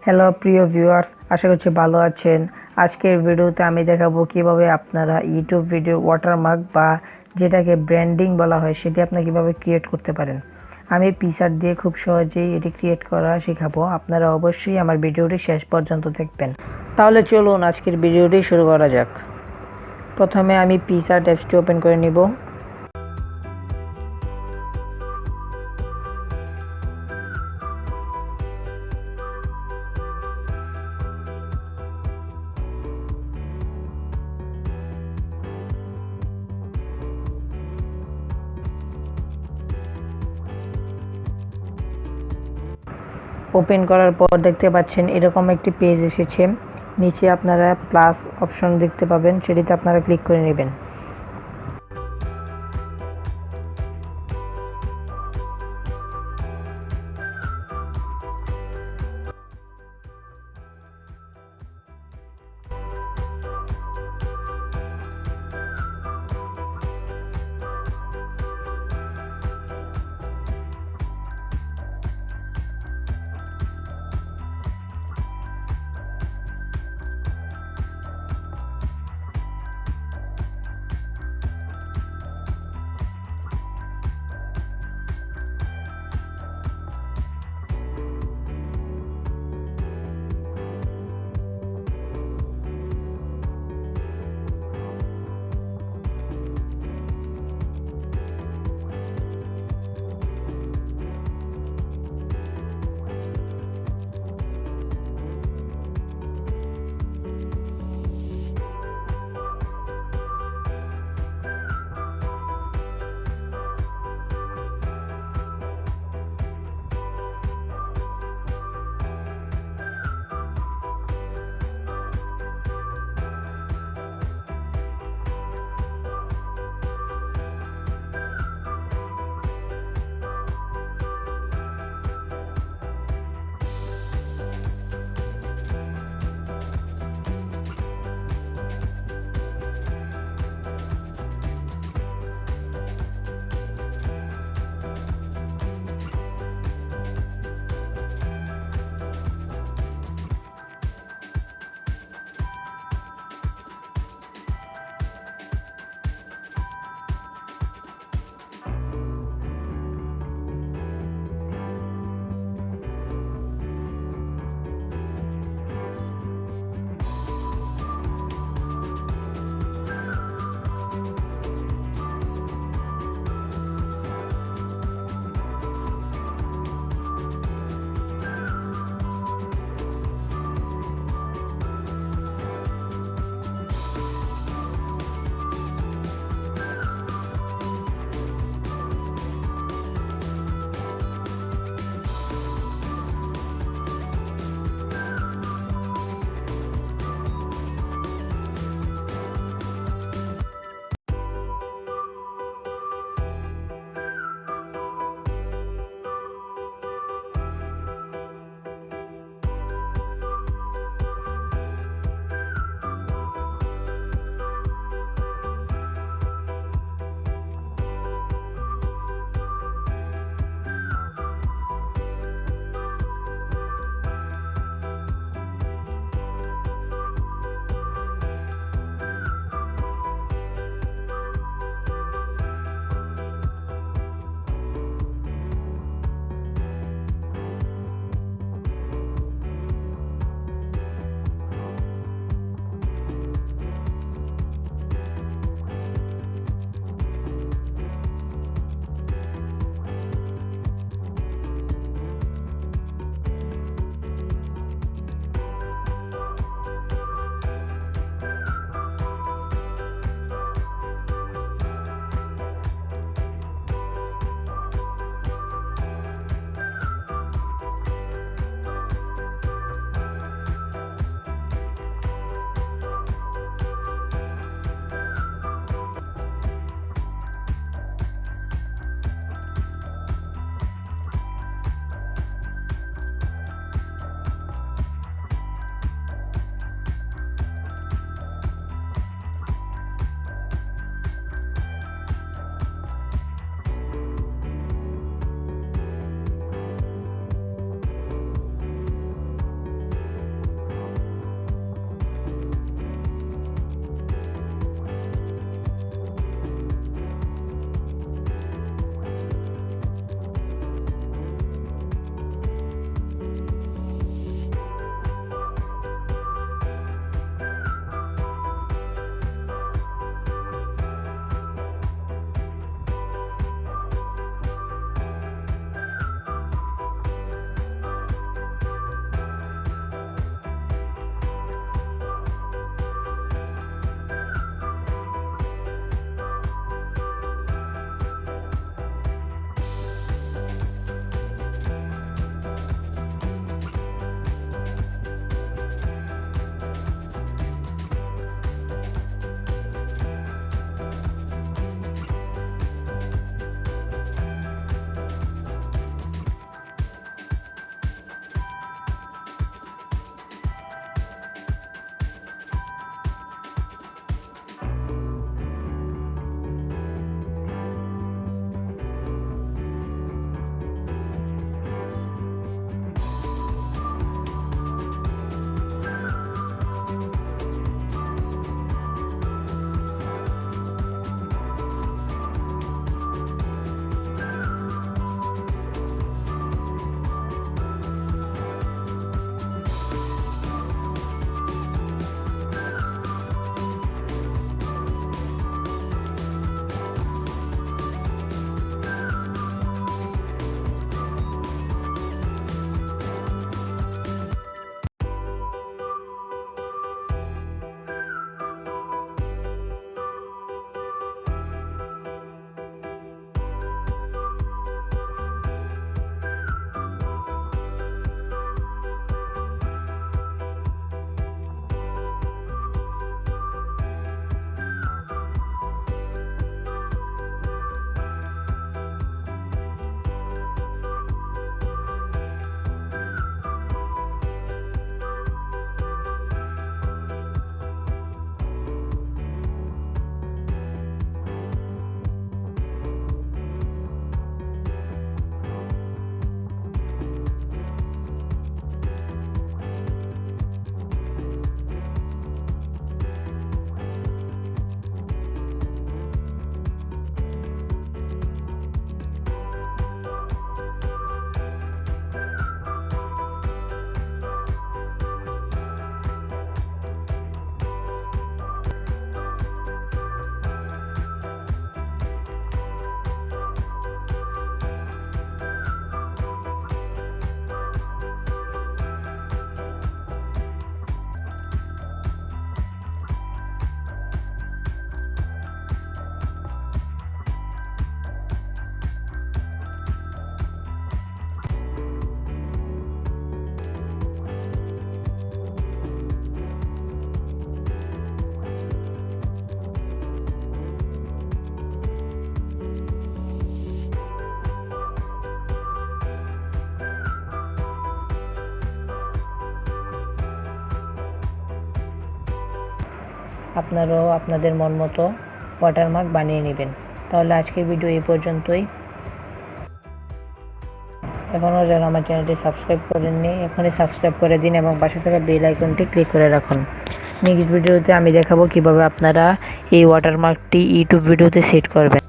Hello প্রিয় viewers, আশা করছি ভালো আছেন। আজকের ভিডিওতে আমি দেখাবো কিভাবে আপনারা ইউটিউব ভিডিও ওয়াটারমার্ক বা যেটাকে ব্র্যান্ডিং বলা হয় সেটি আপনারা কিভাবে ক্রিয়েট করতে পারেন। আমি পিকআর্ট দিয়ে খুব সহজেই এটি ক্রিয়েট করা শেখাবো। আপনারা অবশ্যই আমার ভিডিওটি শেষ পর্যন্ত দেখবেন। তাহলে চলুন আজকের ভিডিওটি শুরু করা যাক। প্রথমে আমি পিকআর্ট অ্যাপসটি ওপেন করে নিব। ওপেন করার পর দেখতে পাচ্ছেন এরকম একটি পেজ এসেছে। নিচে আপনারা প্লাস অপশন দেখতে পাবেন, সেটিতে আপনারা ক্লিক করে নেবেন। আপনারাও আপনাদের মন মতো ওয়াটারমার্ক বানিয়ে নেবেন। তাহলে আজকের ভিডিও এই পর্যন্তই। এখনও যারা আমার চ্যানেলটি সাবস্ক্রাইব করেননি এখনই সাবস্ক্রাইব করে দিন এবং পাশে থাকা বেল আইকনটি ক্লিক করে রাখুন। নেক্সট ভিডিওতে আমি দেখাবো কিভাবে আপনারা এই ওয়াটারমার্কটি ইউটিউব ভিডিওতে সেট করবেন।